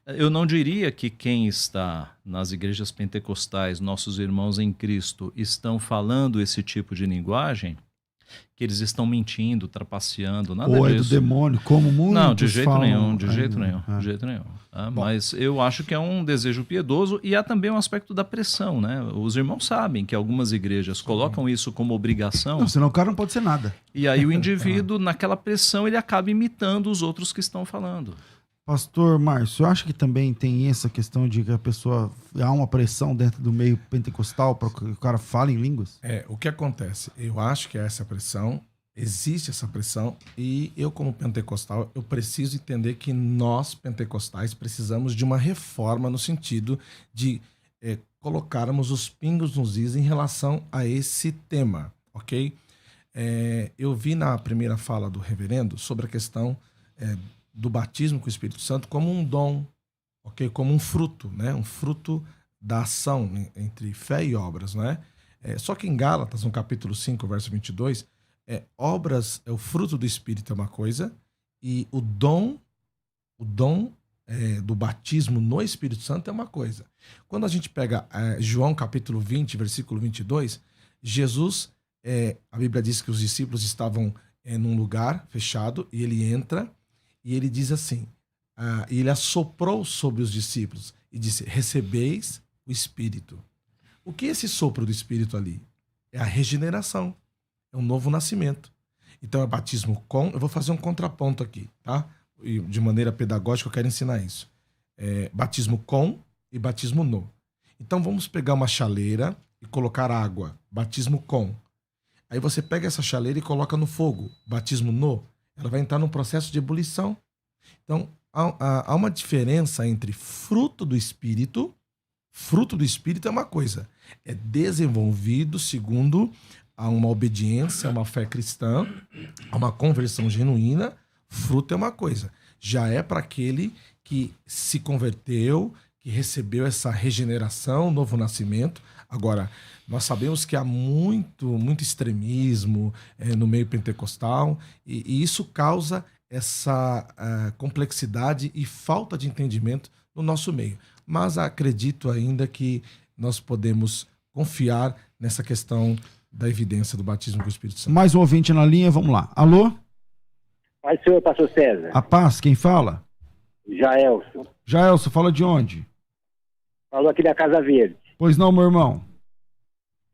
eu não diria que quem está nas igrejas pentecostais, nossos irmãos em Cristo, estão falando esse tipo de linguagem, que eles estão mentindo, trapaceando, nada disso. Ou é do demônio, como muitos Não, de jeito falam. nenhum, de jeito nenhum. Tá? Mas eu acho que é um desejo piedoso e há também um aspecto da pressão, né? Os irmãos sabem que algumas igrejas colocam isso como obrigação. Não, senão o cara não pode ser nada. E aí o indivíduo, naquela pressão, ele acaba imitando os outros que estão falando. Pastor Márcio, eu acho que também tem essa questão de que a pessoa... Há uma pressão dentro do meio pentecostal para que o cara fale em línguas? O que acontece? Eu acho que essa pressão, existe essa pressão, e eu, como pentecostal, eu preciso entender que nós, pentecostais, precisamos de uma reforma no sentido de colocarmos os pingos nos is em relação a esse tema, ok? Eu vi na primeira fala do reverendo sobre a questão do batismo com o Espírito Santo como um dom, ok? Como um fruto, né? Um fruto da ação entre fé e obras, né? Só que em Gálatas, no capítulo 5, verso 22, obras, o fruto do Espírito é uma coisa, e o dom do batismo no Espírito Santo é uma coisa. Quando a gente pega João capítulo 20, versículo 22, Jesus, a Bíblia diz que os discípulos estavam num lugar fechado, e ele entra, e ele diz assim, e ele assoprou sobre os discípulos e disse, recebeis o Espírito. O que é esse sopro do Espírito ali? É a regeneração, é um novo nascimento. Então é batismo com, eu vou fazer um contraponto aqui, tá? E de maneira pedagógica eu quero ensinar isso. Batismo com e batismo no. Então vamos pegar uma chaleira e colocar água, batismo com. Aí você pega essa chaleira e coloca no fogo, batismo no. ela vai entrar num processo de ebulição. Então, há uma diferença entre fruto do Espírito. Fruto do Espírito é uma coisa, é desenvolvido segundo a uma obediência, a uma fé cristã, a uma conversão genuína. Fruto é uma coisa, já é para aquele que se converteu, que recebeu essa regeneração, novo nascimento. Agora, nós sabemos que há muito extremismo no meio pentecostal e isso causa essa complexidade e falta de entendimento no nosso meio. Mas acredito ainda que nós podemos confiar nessa questão da evidência do batismo com o Espírito Santo. Mais um ouvinte na linha, vamos lá. Alô? Pai, senhor, pastor César. A paz, quem fala? Jaelson. Jaelson, fala de onde? Falou aqui da Casa Verde. Pois não, meu irmão.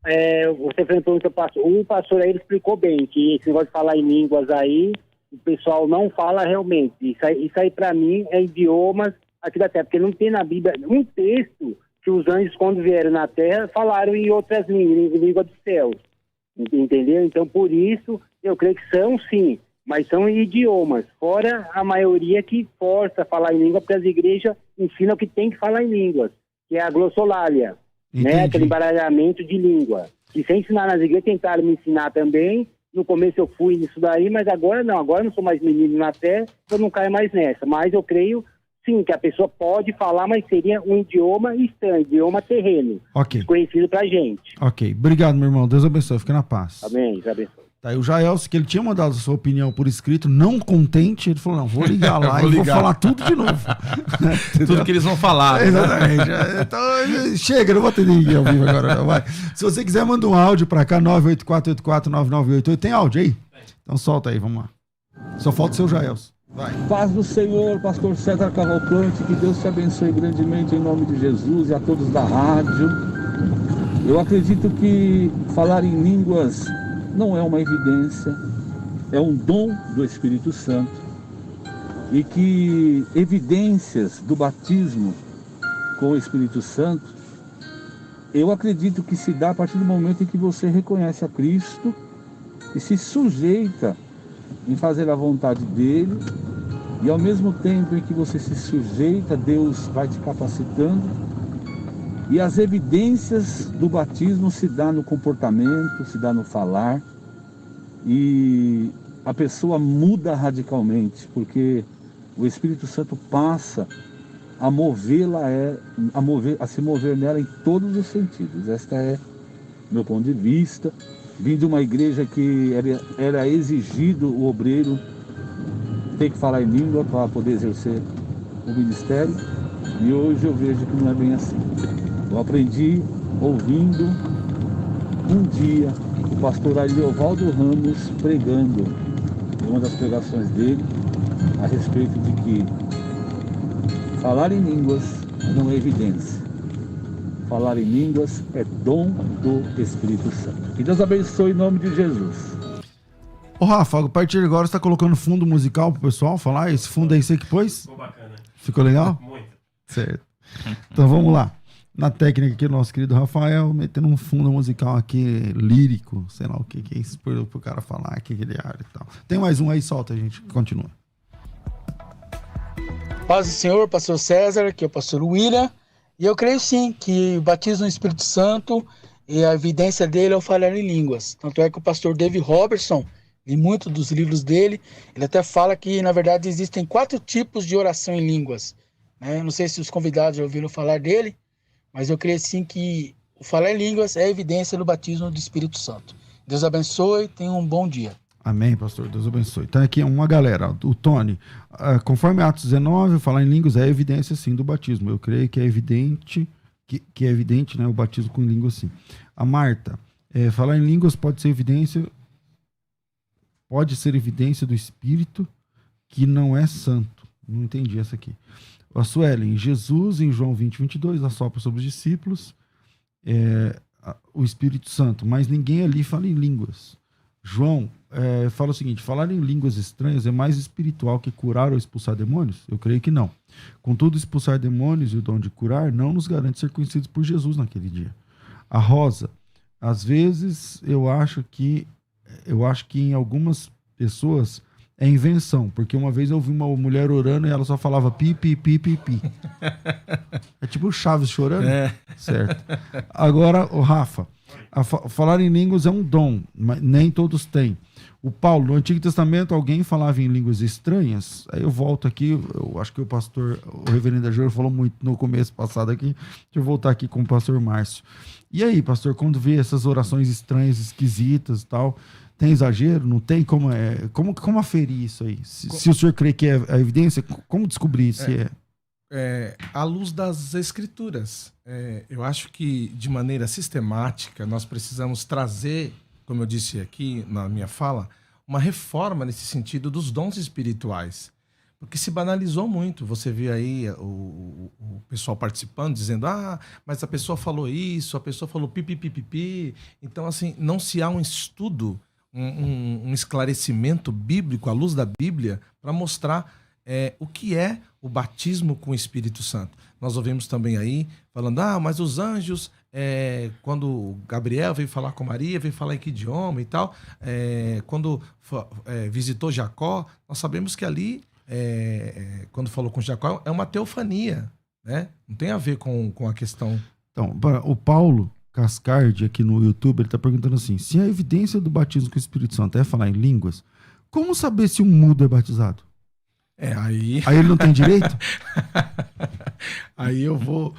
Você fez uma pergunta, o pastor aí explicou bem que esse negócio de falar em línguas aí, o pessoal não fala realmente. Isso aí para mim é idiomas aqui da Terra, porque não tem na Bíblia um texto que os anjos, quando vieram na Terra, falaram em outras línguas, em língua dos céus. Entendeu? Então, por isso, eu creio que são sim, mas são idiomas. Fora a maioria que força a falar em língua, porque as igrejas ensinam que tem que falar em línguas, que é a glossolalia, né? Aquele embaralhamento de língua. E sem ensinar nas igrejas, tentaram me ensinar também. No começo eu fui nisso daí, mas agora eu não sou mais menino na Terra, eu não caio mais nessa. Mas eu creio sim, que a pessoa pode falar, mas seria um idioma estranho, idioma terreno. Ok. Desconhecido pra gente. Ok. Obrigado, meu irmão. Deus abençoe. Fica na paz. Amém. Deus abençoe. Tá aí o Jaelson, que ele tinha mandado a sua opinião por escrito, não contente, ele falou, não, vou ligar lá e vou falar tudo de novo. Tudo que eles vão falar. Né? Exatamente. Então, chega, não vou atender ninguém ao vivo agora. Vai. Se você quiser, manda um áudio pra cá, 984849988. Tem áudio aí? Então solta aí, vamos lá. Só falta o seu Jaelson. Vai. Paz do Senhor, pastor César Cavalcante, que Deus te abençoe grandemente em nome de Jesus e a todos da rádio. Eu acredito que falar em línguas não é uma evidência, é um dom do Espírito Santo e que evidências do batismo com o Espírito Santo, eu acredito que se dá a partir do momento em que você reconhece a Cristo e se sujeita em fazer a vontade dele, e ao mesmo tempo em que você se sujeita, Deus vai te capacitando, e as evidências do batismo se dá no comportamento, se dá no falar, e a pessoa muda radicalmente, porque o Espírito Santo passa a a se mover nela em todos os sentidos. Este é meu ponto de vista. Vim de uma igreja que era exigido o obreiro ter que falar em língua para poder exercer o ministério, e hoje eu vejo que não é bem assim. Eu aprendi ouvindo um dia o pastor Ariovaldo Ramos pregando, em uma das pregações dele, a respeito de que falar em línguas não é evidência. Falar em línguas é dom do Espírito Santo. Que Deus abençoe em nome de Jesus. Ô Rafa, a partir de agora você tá colocando fundo musical pro pessoal falar? Esse fundo aí você que pôs? Ficou bacana. Ficou legal? Muito. Certo. Então vamos lá. Na técnica aqui, nosso querido Rafael, metendo um fundo musical aqui, lírico, sei lá o que é isso, pro cara falar, que ele é e tal. Tem mais um aí, solta, a gente continua. Paz do Senhor, pastor César, aqui é o pastor William. E eu creio sim que o batismo no Espírito Santo e a evidência dele é o falar em línguas. Tanto é que o pastor David Robertson, em muitos dos livros dele, ele até fala que, na verdade, existem 4 tipos de oração em línguas. Não sei se os convidados já ouviram falar dele, mas eu creio sim que o falar em línguas é a evidência do batismo do Espírito Santo. Deus abençoe, tenha um bom dia. Amém, pastor. Deus abençoe. Então aqui uma galera, o Tony, conforme Atos 19, falar em línguas é evidência sim do batismo. Eu creio que é evidente, que é evidente, né, o batismo com língua sim. A Marta, falar em línguas pode ser evidência do Espírito que não é santo. Não entendi essa aqui. A Suelen, Jesus em João 20:22 assopra sobre os discípulos o Espírito Santo, mas ninguém ali fala em línguas. João fala o seguinte: falar em línguas estranhas é mais espiritual que curar ou expulsar demônios? Eu creio que não. Contudo, expulsar demônios e o dom de curar não nos garante ser conhecidos por Jesus naquele dia. A Rosa, às vezes eu acho que em algumas pessoas é invenção, porque uma vez eu vi uma mulher orando e ela só falava pi, pi, pi, pi, pi. É tipo o Chaves chorando? Certo. Agora, o Rafa, falar em línguas é um dom, mas nem todos têm. O Paulo, no Antigo Testamento, alguém falava em línguas estranhas? Aí eu volto aqui, eu acho que o reverendo Ageu falou muito no começo passado aqui, deixa eu voltar aqui com o pastor Márcio. E aí, pastor, quando vê essas orações estranhas, esquisitas e tal, tem exagero? Não tem? Como aferir isso aí? Se o senhor crê que é a evidência, como descobrir se é? À luz das escrituras. Eu acho que, de maneira sistemática, nós precisamos trazer, como eu disse aqui na minha fala, uma reforma nesse sentido dos dons espirituais. Porque se banalizou muito. Você vê aí o pessoal participando, dizendo, mas a pessoa falou isso, a pessoa falou pipi. Então, assim, não se há um estudo, um esclarecimento bíblico, à luz da Bíblia, para mostrar o que é o batismo com o Espírito Santo. Nós ouvimos também aí, falando, mas os anjos, quando Gabriel veio falar com Maria, veio falar em que idioma e tal, quando visitou Jacó, nós sabemos que ali, quando falou com Jacó, é uma teofania, né? Não tem a ver com a questão... Então, o Paulo Cascardi, aqui no YouTube, ele está perguntando assim, se a evidência do batismo com o Espírito Santo é falar em línguas, como saber se um mudo é batizado? Aí ele não tem direito? Aí eu vou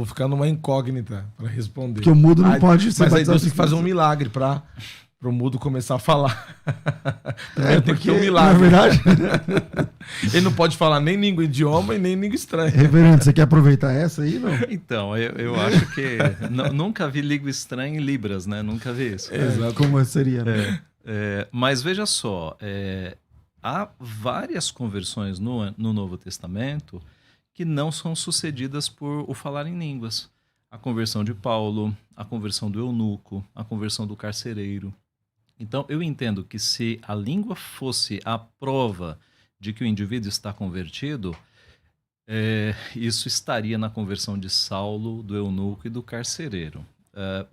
ficar numa incógnita para responder. Porque o mudo não pode ser batizado. Mas aí Deus tem assim. que fazer um milagre para o mudo começar a falar. Tem que ter um milagre. Na verdade... Ele não pode falar nem língua idioma e nem língua estranha. Reverendo, você quer aproveitar essa aí, não? Então, eu acho que... nunca vi língua estranha em Libras, né? Nunca vi isso. Exato. Como seria, né? Mas veja só, há várias conversões no Novo Testamento que não são sucedidas por o falar em línguas. A conversão de Paulo, a conversão do eunuco, a conversão do carcereiro. Então, eu entendo que se a língua fosse a prova de que o indivíduo está convertido, isso estaria na conversão de Saulo, do eunuco e do carcereiro.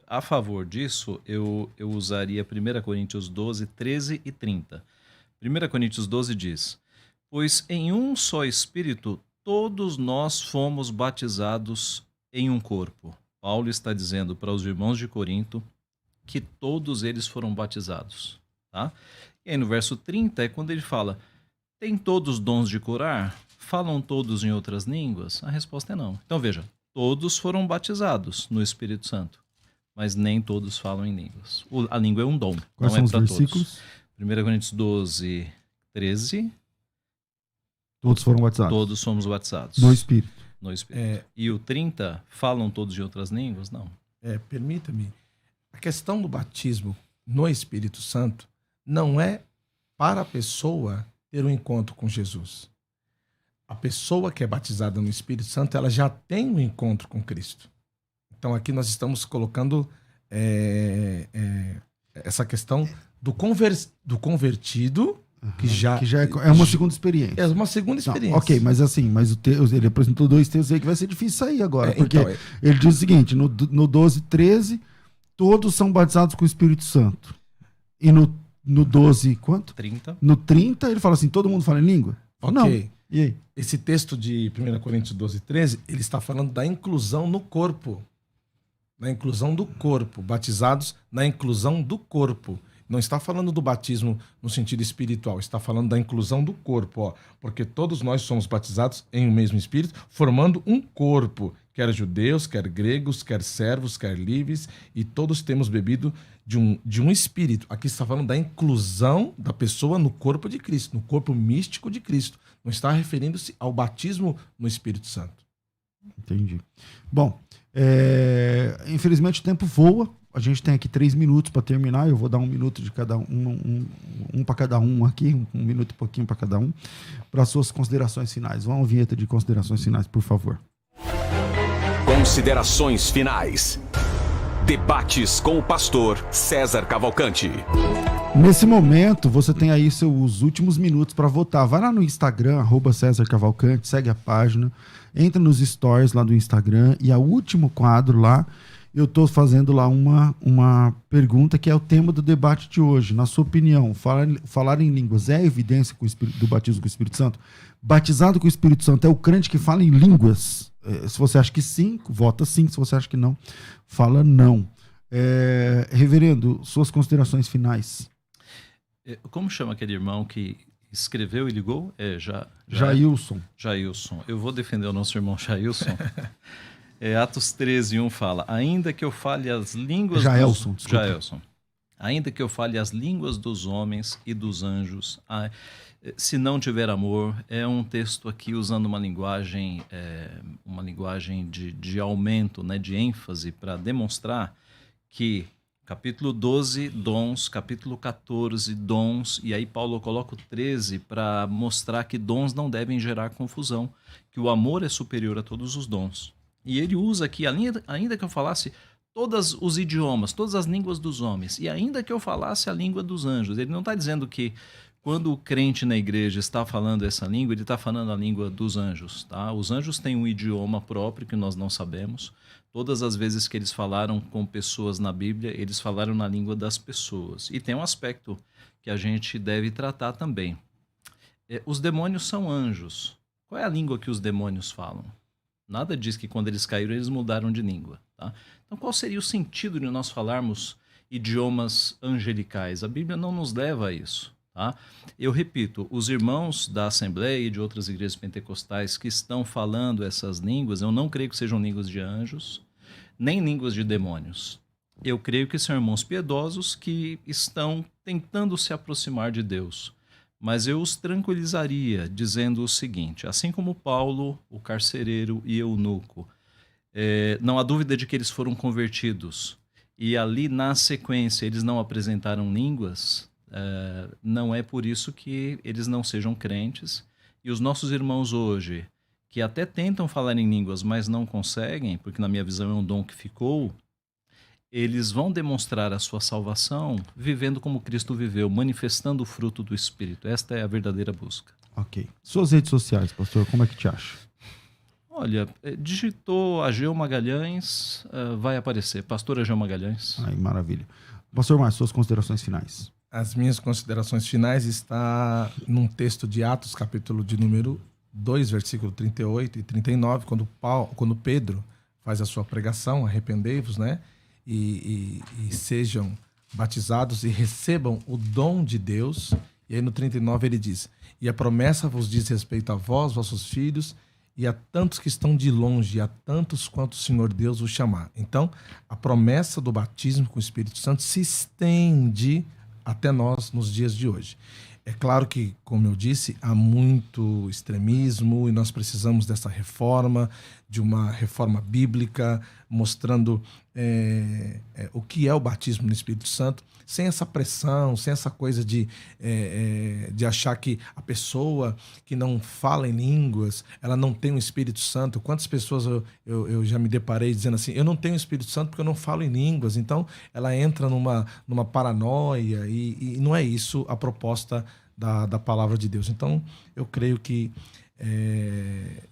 A favor disso, eu usaria 1 Coríntios 12, 13 e 30. 1 Coríntios 12 diz, pois em um só Espírito todos nós fomos batizados em um corpo. Paulo está dizendo para os irmãos de Corinto que todos eles foram batizados. Tá? E aí no verso 30 é quando ele fala, tem todos dons de curar? Falam todos em outras línguas? A resposta é não. Então veja, todos foram batizados no Espírito Santo, mas nem todos falam em línguas. A língua é um dom, Quais não são é os para versículos? todos. 1 Coríntios 12, 13. Todos foram batizados. Todos somos batizados. No Espírito. No Espírito. E o 30, falam todos em outras línguas? Não. Permita-me. A questão do batismo no Espírito Santo não é para a pessoa ter um encontro com Jesus. A pessoa que é batizada no Espírito Santo, ela já tem um encontro com Cristo. Então aqui nós estamos colocando essa questão do convertido, que já é uma segunda experiência. É uma segunda experiência. Não, ok, mas assim, ele apresentou 2 textos aí que vai ser difícil sair agora. Porque ele diz o seguinte, no 12, 13, todos são batizados com o Espírito Santo. E no 12, quanto? 30. No 30, ele fala assim, todo mundo fala em língua? Ok. Não. E aí? Esse texto de 1 Coríntios 12, 13, ele está falando da inclusão no corpo. Na inclusão do corpo. Batizados na inclusão do corpo. Não está falando do batismo no sentido espiritual, está falando da inclusão do corpo, porque todos nós somos batizados em um mesmo Espírito, formando um corpo, quer judeus, quer gregos, quer servos, quer livres, e todos temos bebido de um Espírito. Aqui está falando da inclusão da pessoa no corpo de Cristo, no corpo místico de Cristo. Não está referindo-se ao batismo no Espírito Santo. Entendi. Bom, infelizmente o tempo voa. A gente tem aqui 3 minutos para terminar. Eu vou dar 1 minuto de cada um para cada um aqui, 1 minuto e pouquinho para cada um, para suas considerações finais. Vamos à vinheta de considerações finais, por favor. Considerações finais. Debates com o pastor César Cavalcante. Nesse momento, você tem aí os últimos minutos para votar. Vai lá no Instagram, @César Cavalcante, segue a página, entra nos stories lá do Instagram e o último quadro lá eu estou fazendo lá uma pergunta que é o tema do debate de hoje. Na sua opinião, falar em línguas é evidência do batismo com o Espírito Santo? Batizado com o Espírito Santo é o crente que fala em línguas? Se você acha que sim, vota sim. Se você acha que não, fala não. Reverendo, suas considerações finais. Como chama aquele irmão que escreveu e ligou? Jailson. Jailson. Eu vou defender o nosso irmão Jailson. Atos 13:1 fala: ainda que eu fale as línguas Jaelson. Ainda que eu fale as línguas dos homens e dos anjos, se não tiver amor. É um texto aqui usando uma linguagem de aumento, né, de ênfase, para demonstrar que capítulo 12, dons, capítulo 14, dons, e aí Paulo coloca o 13 para mostrar que dons não devem gerar confusão, que o amor é superior a todos os dons. E ele usa aqui, ainda que eu falasse todos os idiomas, todas as línguas dos homens, e ainda que eu falasse a língua dos anjos. Ele não está dizendo que quando o crente na igreja está falando essa língua, ele está falando a língua dos anjos. Tá? Os anjos têm um idioma próprio que nós não sabemos. Todas as vezes que eles falaram com pessoas na Bíblia, eles falaram na língua das pessoas. E tem um aspecto que a gente deve tratar também. Os demônios são anjos. Qual é a língua que os demônios falam? Nada diz que quando eles caíram, eles mudaram de língua. Tá? Então, qual seria o sentido de nós falarmos idiomas angelicais? A Bíblia não nos leva a isso. Tá? Eu repito, os irmãos da Assembleia e de outras igrejas pentecostais que estão falando essas línguas, eu não creio que sejam línguas de anjos, nem línguas de demônios. Eu creio que são irmãos piedosos que estão tentando se aproximar de Deus. Mas eu os tranquilizaria dizendo o seguinte: assim como Paulo, o carcereiro e eunuco, não há dúvida de que eles foram convertidos e ali na sequência eles não apresentaram línguas, não é por isso que eles não sejam crentes. E os nossos irmãos hoje, que até tentam falar em línguas, mas não conseguem, porque na minha visão é um dom que ficou, eles vão demonstrar a sua salvação vivendo como Cristo viveu, manifestando o fruto do Espírito. Esta é a verdadeira busca. Ok. Suas redes sociais, pastor, como é que te acha? Olha, digitou Ageu Magalhães, vai aparecer. Pastor Ageu Magalhães. Ai, maravilha. Pastor Márcio, suas considerações finais. As minhas considerações finais está num texto de Atos, capítulo de número 2, versículo 38 e 39, quando Pedro faz a sua pregação, arrependei-vos, né? E sejam batizados e recebam o dom de Deus. E aí no 39 ele diz: e a promessa vos diz respeito a vós, vossos filhos, e a tantos que estão de longe, e a tantos quanto o Senhor Deus vos chamar. Então, a promessa do batismo com o Espírito Santo se estende até nós nos dias de hoje. É claro que, como eu disse, há muito extremismo e nós precisamos dessa reforma, de uma reforma bíblica, mostrando o que é o batismo no Espírito Santo, sem essa pressão, sem essa coisa de achar que a pessoa que não fala em línguas, ela não tem o Espírito Santo. Quantas pessoas eu já me deparei dizendo assim: eu não tenho o Espírito Santo porque eu não falo em línguas. Então ela entra numa paranoia e não é isso a proposta da palavra de Deus. Então eu creio que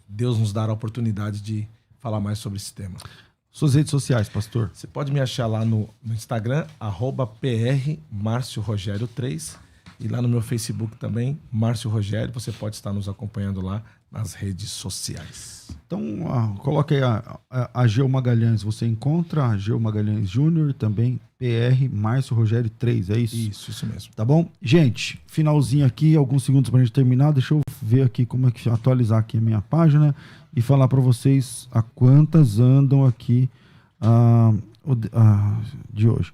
Deus nos dará a oportunidade de falar mais sobre esse tema. Suas redes sociais, pastor? Você pode me achar lá no Instagram, @PRMárcioRogério3, e lá no meu Facebook também, Márcio Rogério. Você pode estar nos acompanhando lá nas redes sociais. Então, coloque aí a Ageu Magalhães. Você encontra Ageu Magalhães Júnior, também PR Márcio Rogério 3, é isso? Isso mesmo. Tá bom? Gente, finalzinho aqui, alguns segundos pra gente terminar. Deixa eu ver aqui como é que atualizar aqui a minha página e falar para vocês a quantas andam aqui de hoje.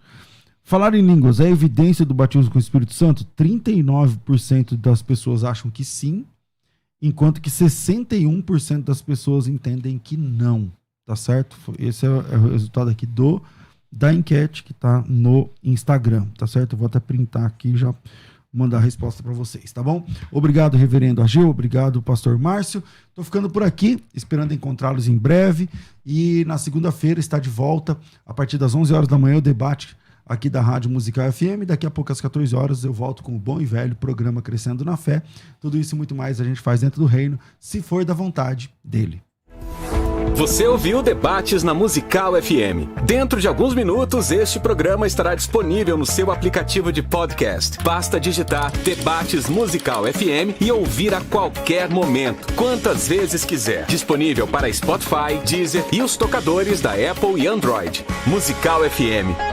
Falar em línguas é evidência do batismo com o Espírito Santo? 39% das pessoas acham que sim, enquanto que 61% das pessoas entendem que não. Tá certo? Esse é o resultado aqui da enquete que tá no Instagram, tá certo? Eu vou até printar aqui e já mandar a resposta para vocês, tá bom? Obrigado, reverendo Ageu, obrigado, pastor Márcio. Tô ficando por aqui, esperando encontrá-los em breve, e na segunda-feira está de volta, a partir das 11 horas da manhã, o debate aqui da Rádio Musical FM. Daqui a pouco, às 14 horas, eu volto com o bom e velho programa Crescendo na Fé. Tudo isso e muito mais a gente faz dentro do reino, se for da vontade dele. Você ouviu Debates na Musical FM. Dentro de alguns minutos, este programa estará disponível no seu aplicativo de podcast. Basta digitar Debates Musical FM e ouvir a qualquer momento, quantas vezes quiser. Disponível para Spotify, Deezer e os tocadores da Apple e Android. Musical FM.